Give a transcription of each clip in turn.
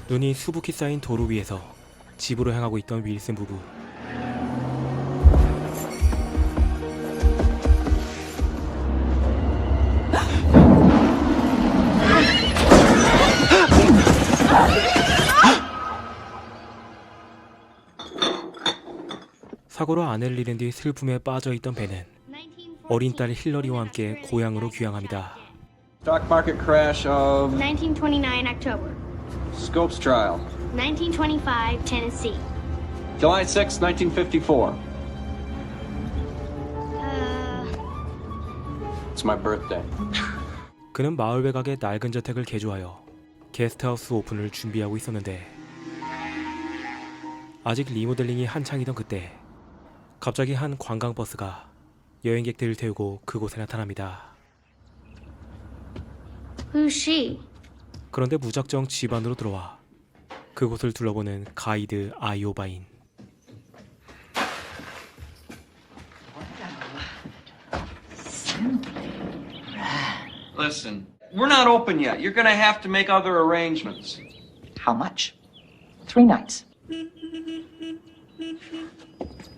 눈이 수북히 쌓인 도로 위에서 집으로 향하고 있던 윌슨 부부. 사고로 아내를 잃은 뒤 슬픔에 빠져있던 벤은 어린 딸 힐러리와 함께 고향으로 귀향합니다. Stock market crash of 1929 October. Scopes trial. 1925 Tennessee. July 6, 1954. It's my birthday. 그는 마을 외곽의 낡은 저택을 개조하여 게스트하우스 오픈을 준비하고 있었는데 아직 리모델링이 한창이던 그때 갑자기 한 관광버스가 여행객들을 태우고 그곳에 나타납니다. Who's she? 그런데 무작정 집 안으로 들어와 그곳을 둘러보는 가이드 아이오바인. Listen, we're not open yet. You're gonna have to make other arrangements. How much? 3 nights.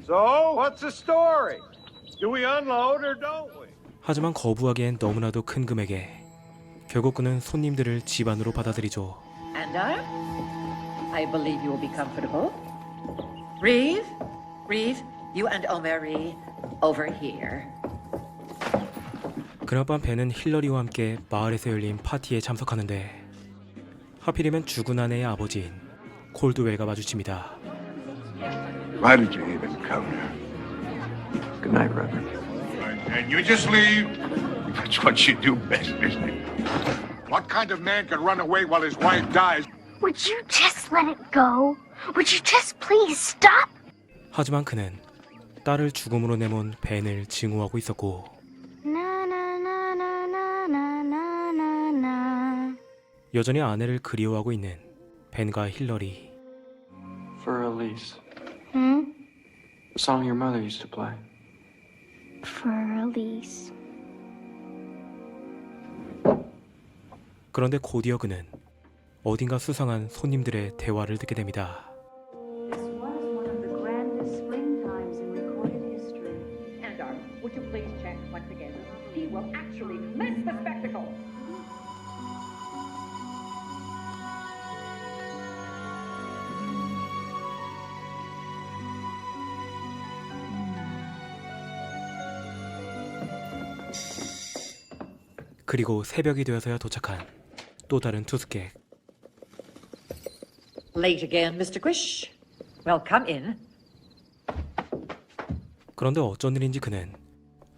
So, what's the story? Do we unload or don't we? 하지만 거부하기엔 너무나도 큰 금액에 결국 그는 손님들을 집 안으로 받아들이죠. And I believe you will be comfortable. Reeve, you and Omeri over here. 그날 밤 벤은 힐러리와 함께 마을에서 열린 파티에 참석하는데 하필이면 죽은 아내의 아버지인 콜드웰과 마주칩니다. Why did you even come here? Good night, Reverend. And you just leave? That's what you do best, isn't it? What kind of man can run away while his wife dies? Would you just let it go? Would you just please stop? 하지만 그는 딸을 죽음으로 내몬 벤을 증오하고 있었고 여전히 아내를 그리워하고 있는 벤과 힐러리. For Elise. Hmm? The song your mother used to play. For Elise. 그런데 곧이어 그는 어딘가 수상한 손님들의 대화를 듣게 됩니다. This was one of the grandest springtimes in recorded history. And would you please check once again? He will actually miss the spectacle. 그리고 새벽이 되어서야 도착한 또 다른 투숙객. Late again, Mr. Quish. Well, come in. 그런데 어쩐 일인지 그는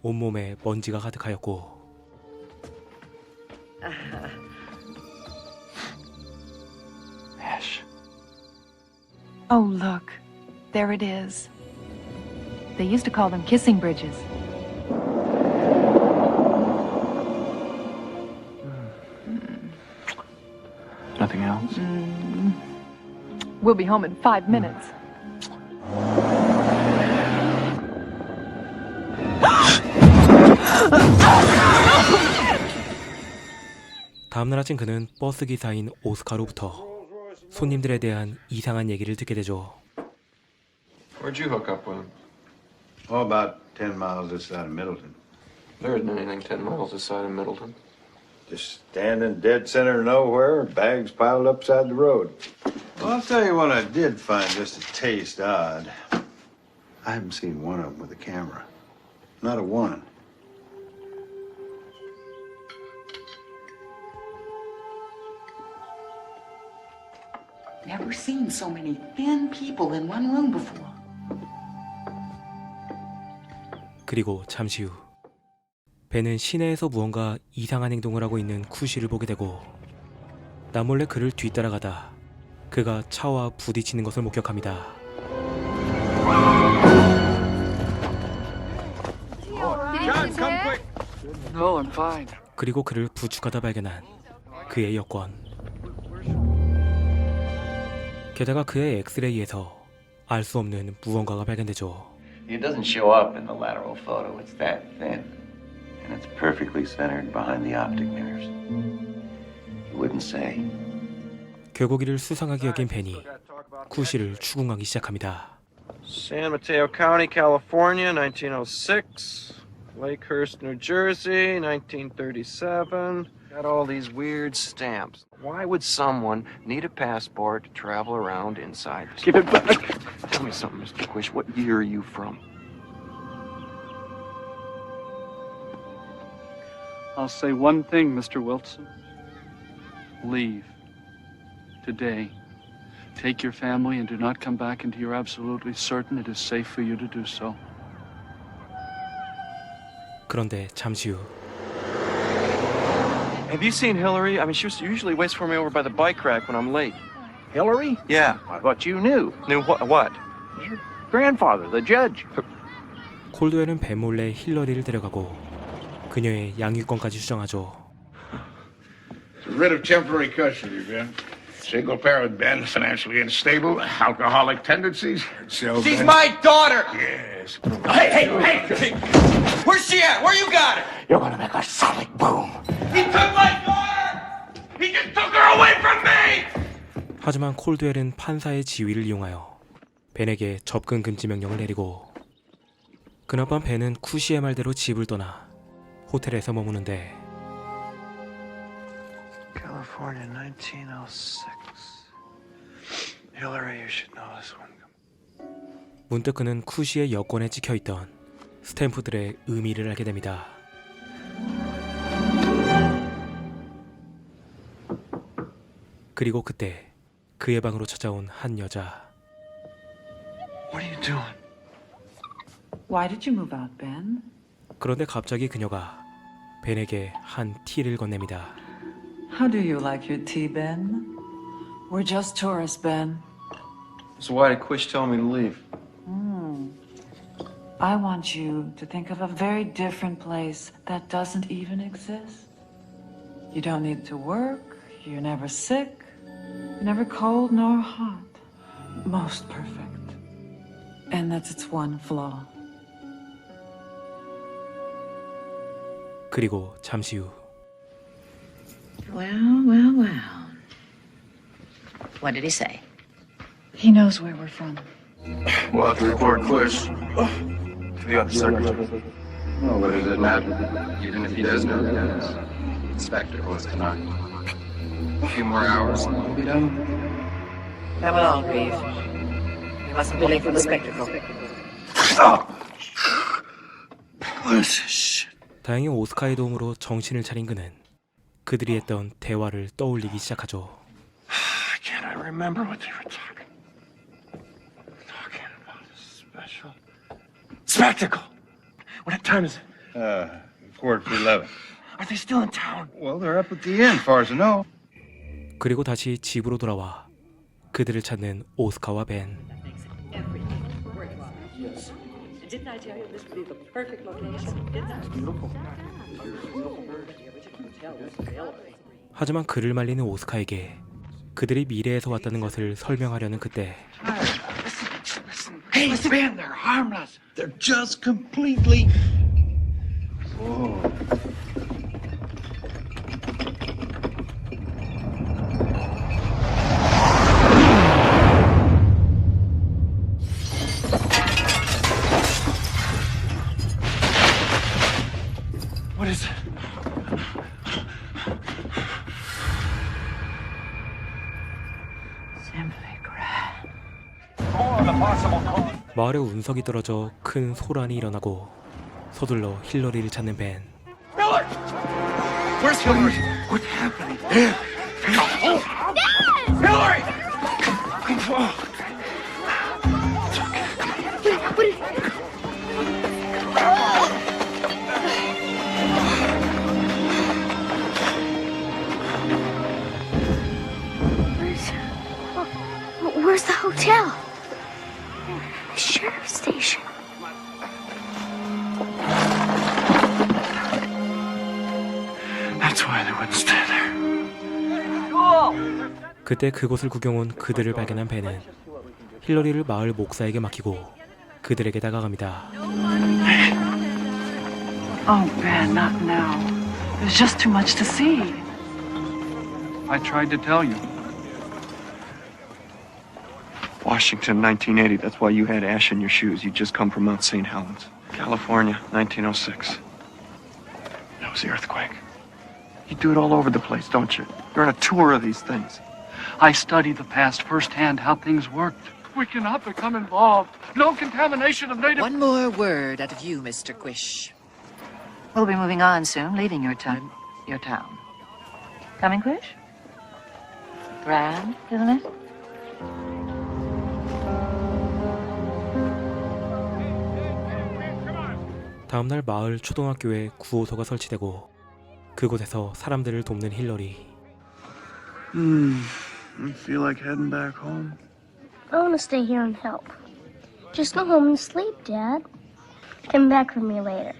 온몸에 먼지가 가득하였고 Ash. Oh, look. There it is. They used to call them kissing bridges. Nothing else? We'll be home in 5 minutes. 다음날 아침 그는 버스 기사인 오스카로부터 손님들에 대한 이상한 얘기를 듣게 되죠. Where'd you hook up with him? Oh, about 10 miles this side of Middleton. There isn't anything 10 miles this side of Middleton. Just standing dead center of nowhere, bags piled upside the road. Well, I'll tell you what I did find just a taste odd. I haven't seen one of them with a camera. Not a one. Never seen so many thin people in one room before. 그리고 잠시 후 벤은 시내에서 무언가 이상한 행동을 하고 있는 쿠시를 보게 되고 남몰래 그를 뒤따라가다 그가 차와 부딪히는 것을 목격합니다. John, come quick! No, I'm fine. 그리고 그를 부축하다 발견한 그의 여권. 게다가 그의 엑스레이에서 알 수 없는 무언가가 발견되죠. It doesn't show up in the lateral photo. It's that thin. And it's perfectly centered behind the optic nerves. You wouldn't say. 결국 이를 수상하게 여긴 벤이 쿠시를 추궁하기 시작합니다. San Mateo County, California, 1906. Lakehurst, New Jersey, 1937. Got all these weird stamps. Why would someone need a passport to travel around inside? Give it back. Tell me something, Mr. Quish. What year are you from? I'll say one thing, Mr. Wilson. Leave. Today. Take your family and do not come back until you're absolutely certain it is safe for you to do so. 그런데 잠시 후 Have you seen Hillary? I mean, she usually waits for me over by the bike rack when I'm late. Hillary? Yeah. I thought you knew. Knew what? Your grandfather, the judge. 콜드웰은 벤 몰래 힐러리를 데려가고 그녀의 양육권까지 주장하죠. Rid of temporary custody, Ben. Single parent, Ben, financially unstable, alcoholic tendencies. So She's my daughter! Yes. Hey! Where's she at? Where you got her? You're gonna make a solid boom. He took my daughter! He just took her away from me! 하지만 콜드웰은 판사의 지위를 이용하여 벤에게 접근 금지 명령을 내리고 그날 밤 벤은 쿠시의 말대로 집을 떠나 호텔에서 머무는데 California, 1906. Hillary, you should know this one. 문득 그는 쿠시의 여권에 찍혀있던 스탬프들의 의미를 알게 됩니다. 그리고 그때 그의 방으로 찾아온 한 여자. What are you doing? Why did you move out, Ben? 그런데 갑자기 그녀가 벤에게 한 티를 건넵니다. How do you like your tea, Ben? We're just tourists, Ben. So why did Quish tell me to leave? I want you to think of a very different place that doesn't even exist. You don't need to work, you're never sick, never cold nor hot. Most perfect. And that's its one flaw. 그리고 잠시 후 Well. What did he say? He knows where we're from. We'll have to report Quish to the other secretary. Well, what does it matter? Even if he does know the evidence, the spectacle is tonight. A few more hours and we'll be done. Come along, Reeve. We mustn't be late for the spectacle. 다행히 오스카의 도움으로 정신을 차린 그는 그들이 했던 대화를 떠올리기 시작하죠. Can't I remember what they were talking about? A special spectacle. What time is it? Quarter to 11. Are they still in town? Well, they're up at the inn, far as I know. 그리고 다시 집으로 돌아와 그들을 찾는 오스카와 벤. Didn't I tell you this would be the perfect location? Didn't I? Beautiful. 하지만 그를 말리는 오스카에게 그들이 미래에서 왔다는 것을 설명하려는 그때 Hey, Ben, they're harmless. They're just completely... Whoa. What is it? 마을에 운석이 떨어져 큰 소란이 일어나고 서둘러 힐러리를 찾는 벤. Where's Hillary? What's happening? Hillary! Where's the hotel? The sheriff's station. That's why they wouldn't stay there. 그때 그곳을 구경 온 그들을 발견한 벤은 힐러리를 마을 목사에게 맡기고 그들에게 다가갑니다. Oh, Ben, not now. There's just too much to see. I tried to tell you. Washington, 1980. That's why you had ash in your shoes. You'd just come from Mount St. Helens. California, 1906. That was the earthquake. You do it all over the place, don't you? You're on a tour of these things. I study the past firsthand, how things worked. We cannot become involved. No contamination of native... One more word out of you, Mr. Quish. We'll be moving on soon, leaving your town. Coming, Quish? Grand, isn't it? 다음날 마을 초등학교에 구호소가 설치되고 그곳에서 사람들을 돕는 힐러리. You feel like heading back home? I want to stay here and help. Just go home and sleep, Dad. Come back for me later.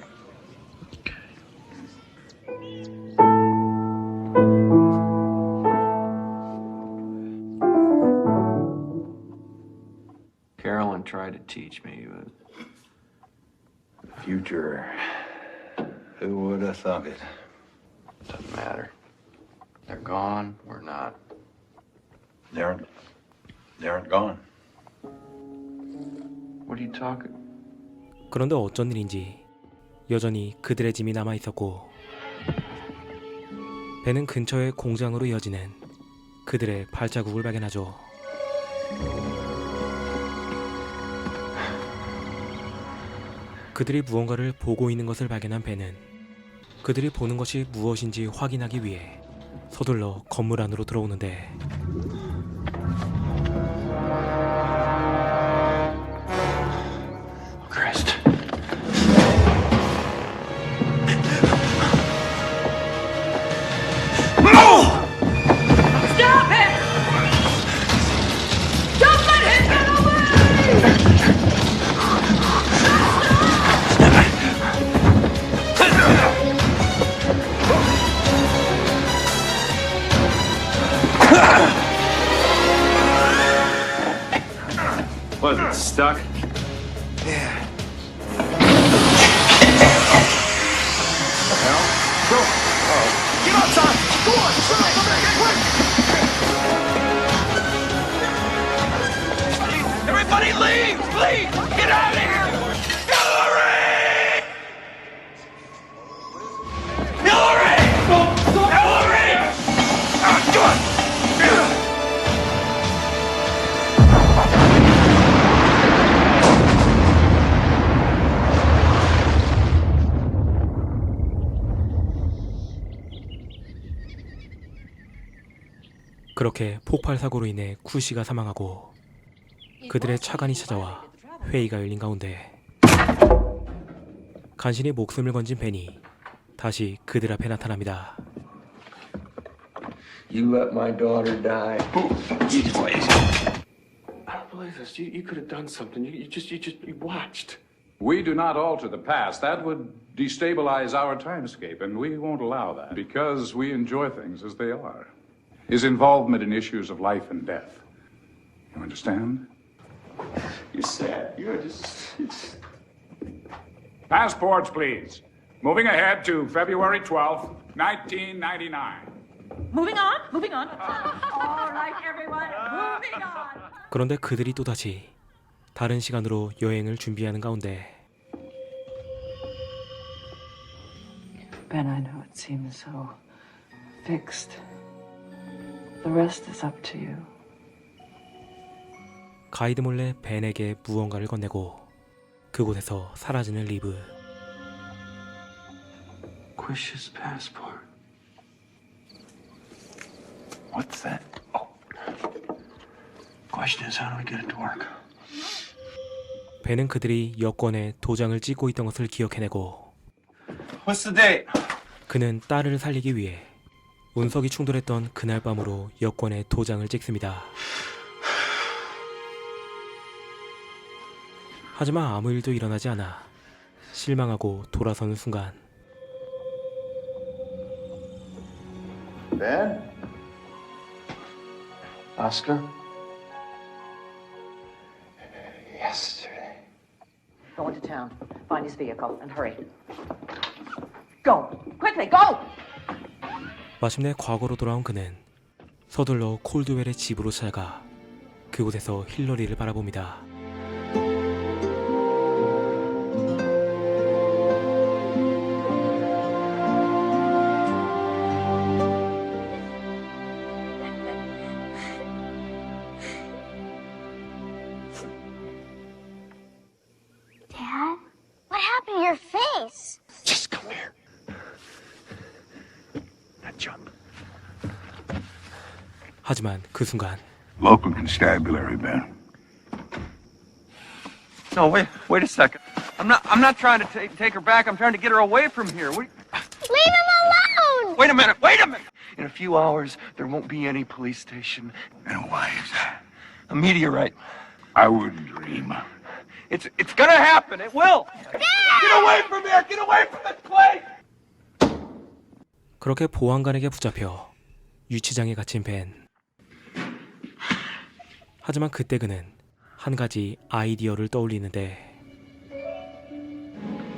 Carolyn tried to teach me, but Future. Who would have thunk it? doesn't matter. They're gone, we're not. They aren't gone. What are you talking? 그런데 어쩐 일인지 여전히 그들의 짐이 남아 있었고 배는 근처의 공장으로 이어지는 그들의 발자국을 발견하죠. 그들이 무언가를 보고 있는 것을 발견한 배는 그들이 보는 것이 무엇인지 확인하기 위해 서둘러 건물 안으로 들어오는데 Christ. Stop it! Don't let him get away! Was it stuck? Everybody leave! Please! Get out of here! Hillary! Hillary! Hillary! Come on! 그렇게 폭발 사고로 인해 쿠시가 사망하고 그들의 차관이 찾아와 회의가 열린 가운데 간신히 목숨을 건진 벤이 다시 그들 앞에 나타납니다. You let my daughter die. Easy, boy, easy. I don't believe this. You could have done something. You watched. We do not alter the past. That would destabilize our timescape, and we won't allow that because we enjoy things as they are. His involvement in issues of life and death. You understand? You're sad. You're just. Passports, please. Moving ahead to February 12th, 1999. Moving on. All right, everyone, moving on. 그런데 그들이 또다시 다른 시간으로 여행을 준비하는 가운데 Ben, I know it seems so fixed. The rest is up to you. 가이드 몰래 벤에게 무언가를 건네고 그곳에서 사라지는 리브. Quish's passport. What's that? Oh. Question is, how do we get it to work? 벤은 그들이 여권에 도장을 찍고 있던 것을 기억해내고 What's the date? 그는 딸을 살리기 위해 운석이 충돌했던 그날 밤으로 여권에 도장을 찍습니다. 하지만 아무 일도 일어나지 않아 실망하고 돌아서는 순간 Ben? Oscar? Yesterday. Go into town. Find his vehicle and hurry. Go! Quickly, go! 마침내 과거로 돌아온 그는 서둘러 콜드웰의 집으로 찾아가 그 그곳에서 힐러리를 바라봅니다. Dad, what happened to your face? Just come here. Now jump. 하지만 그 순간 Local constabulary, Ben. No, wait a second. I'm not trying to take her back. I'm trying to get her away from here. Leave him alone! Wait a minute. In a few hours, there won't be any police station. And why is that? A meteorite. I wouldn't dream. It's gonna happen. It will. Get away from here. Get away from this place. 그렇게 보안관에게 붙잡혀 유치장에 갇힌 벤. 하지만 그때 그는 한 가지 아이디어를 떠올리는데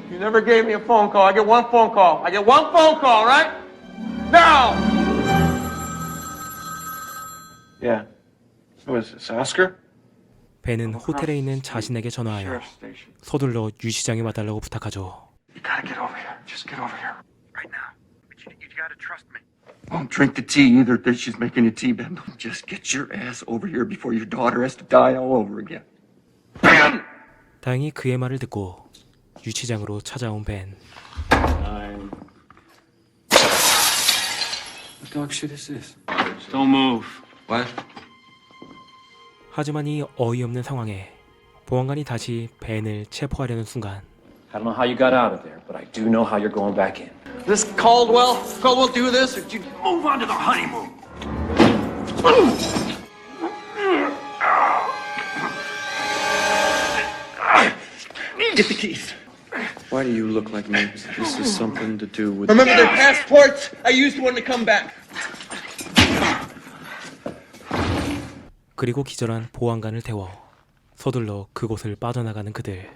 You never gave me a phone call. I get one phone call. I get one phone call, right? Now! Yeah. Who is this, Oscar? 벤은 호텔에 있는 자신에게 전화하여 Sheriff's station. 서둘러 유치장에 와달라고 부탁하죠. You gotta get over here. Just get over here. Right now. But you gotta trust me. Won't drink the tea either. She's making you tea, Ben. Just get your ass over here before your daughter has to die all over again. Ben! 다행히 그의 말을 듣고 유치장으로 찾아온 벤. What dog shit is this? Don't move. What? 하지만 이 어이없는 상황에 보안관이 다시 벤을 체포하려는 순간 I don't know how you got out of there, but I do know how you're going back in. This Caldwell do this, or you move on to the honeymoon? Get the keys. Why do you look like me? This is something to do with... Remember their passports? I used one to come back. 그리고 기절한 보안관을 태워 서둘러 그곳을 빠져나가는 그들.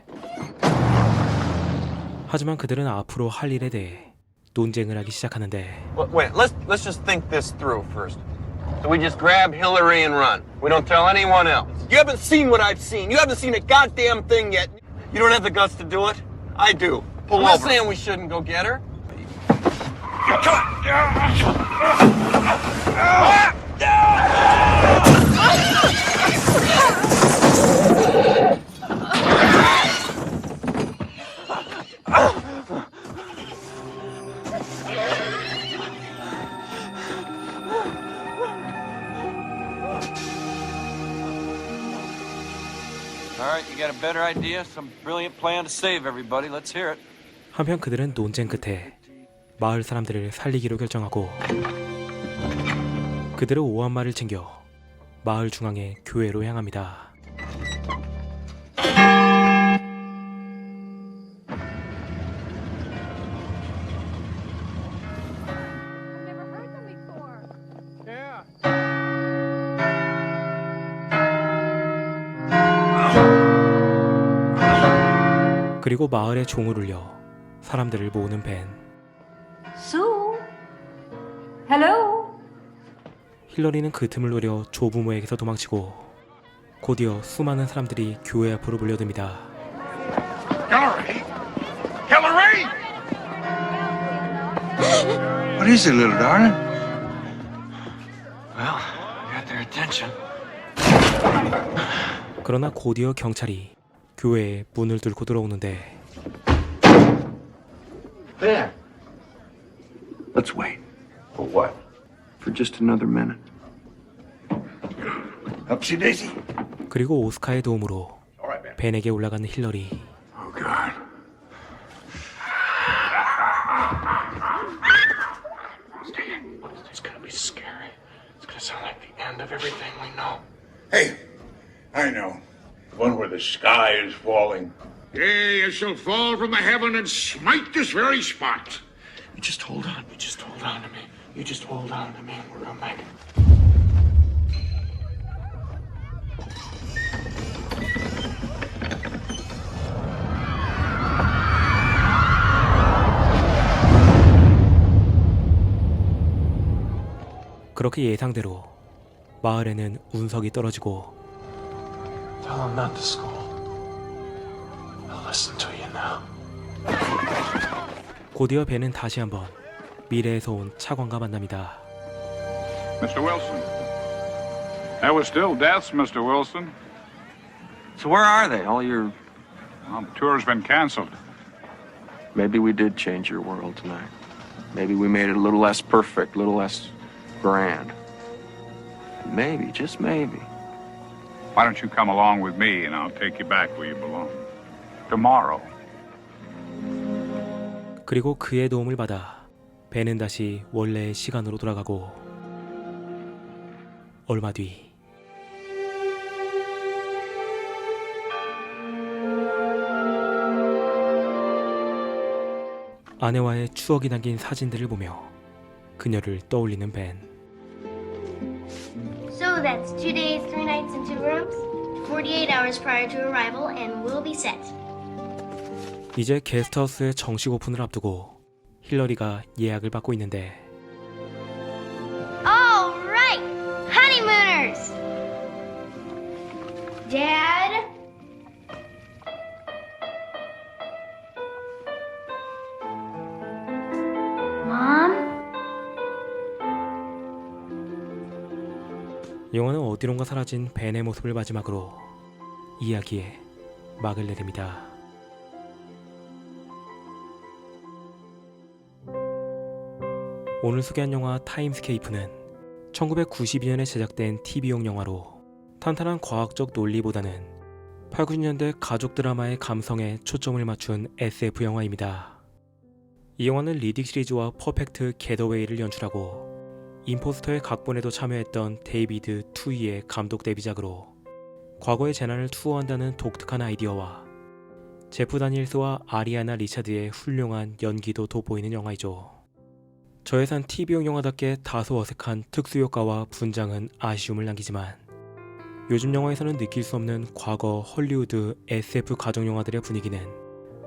하지만 그들은 앞으로 할 일에 대해 논쟁을 하기 시작하는데 Wait, let's just think this through first. So we just grab Hillary and run. We don't tell anyone else. You haven't seen what I've seen. You haven't seen a goddamn thing yet. You don't have the guts to do it. I do. I'm not saying we shouldn't go get her. All right, you got a better idea? Some brilliant plan to save everybody. Let's hear it. 한편 그들은 논쟁 끝에 마을 사람들을 살리기로 결정하고 그들은 오한말을 챙겨 마을 중앙의 교회로 향합니다. 그리고 마을에 종을 울려 사람들을 모으는 벤. Sue? Hello? 힐러리는 그 틈을 노려 조부모에게서 도망치고 곧이어 수많은 사람들이 교회 앞으로 몰려듭니다. Hillary! Hillary! What is it, little darling? Well, I got their attention. 그러나 곧이어 경찰이 교회에 문을 뚫고 들어오는데 There. Let's wait. For what? For just another minute. Upsy daisy. 그리고 오스카의 도움으로 벤에게 올라가는 힐러리. Oh, God. It's gonna be scary. It's gonna sound like the end of everything we know. Hey, I know. The one where the sky is falling. Yea, it shall fall from the heaven and smite this very spot. You just hold on. You just hold on to me. You just hold on to me. We're gonna make it. 그렇게 예상대로 마을에는 운석이 떨어지고 Tell him not to school. I'll listen to you now. 곧이어 벤은 다시 한번 미래에서 온 차관과 만납니다. Mr. Wilson. There were still deaths, Mr. Wilson. So where are they? All your... Well, the tour's been canceled. Maybe we did change your world tonight. Maybe we made it a little less perfect, a little less grand. Maybe, just maybe. Why don't you come along with me and I'll take you back where you belong. Tomorrow. 그리고 그의 도움을 받아 벤은 다시 원래의 시간으로 돌아가고 얼마 뒤 아내와의 추억이 담긴 사진들을 보며 그녀를 떠올리는 벤. So that's 2 days, 3 nights, and 2 rooms. 48 hours prior to arrival, and we'll be set. 이제 게스트하우스의 정식 오픈을 앞두고 힐러리가 예약을 받고 있는데 All right, honeymooners. Dad. Mom. 영화는 어디론가 사라진 벤의 모습을 마지막으로 이야기에 막을 내립니다. 오늘 소개한 영화 타임스케이프는 1992년에 제작된 TV용 영화로 탄탄한 과학적 논리보다는 8, 90년대 가족 드라마의 감성에 초점을 맞춘 SF 영화입니다. 이 영화는 리딕 시리즈와 퍼펙트 겟어웨이를 연출하고 임포스터의 각본에도 참여했던 데이비드 투이의 감독 데뷔작으로 과거의 재난을 투어한다는 독특한 아이디어와 제프 다니엘스와 아리아나 리차드의 훌륭한 연기도 돋보이는 영화이죠. 저예산 TV용 영화답게 다소 어색한 특수효과와 분장은 아쉬움을 남기지만 요즘 영화에서는 느낄 수 없는 과거 헐리우드 SF 가정영화들의 분위기는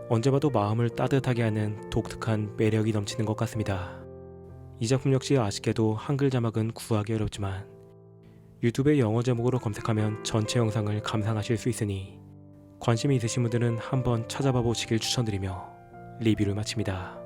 언제 봐도 마음을 따뜻하게 하는 독특한 매력이 넘치는 것 같습니다. 이 작품 역시 아쉽게도 한글 자막은 구하기 어렵지만 유튜브에 영어 제목으로 검색하면 전체 영상을 감상하실 수 있으니 관심이 있으신 분들은 한번 찾아봐 보시길 추천드리며 리뷰를 마칩니다.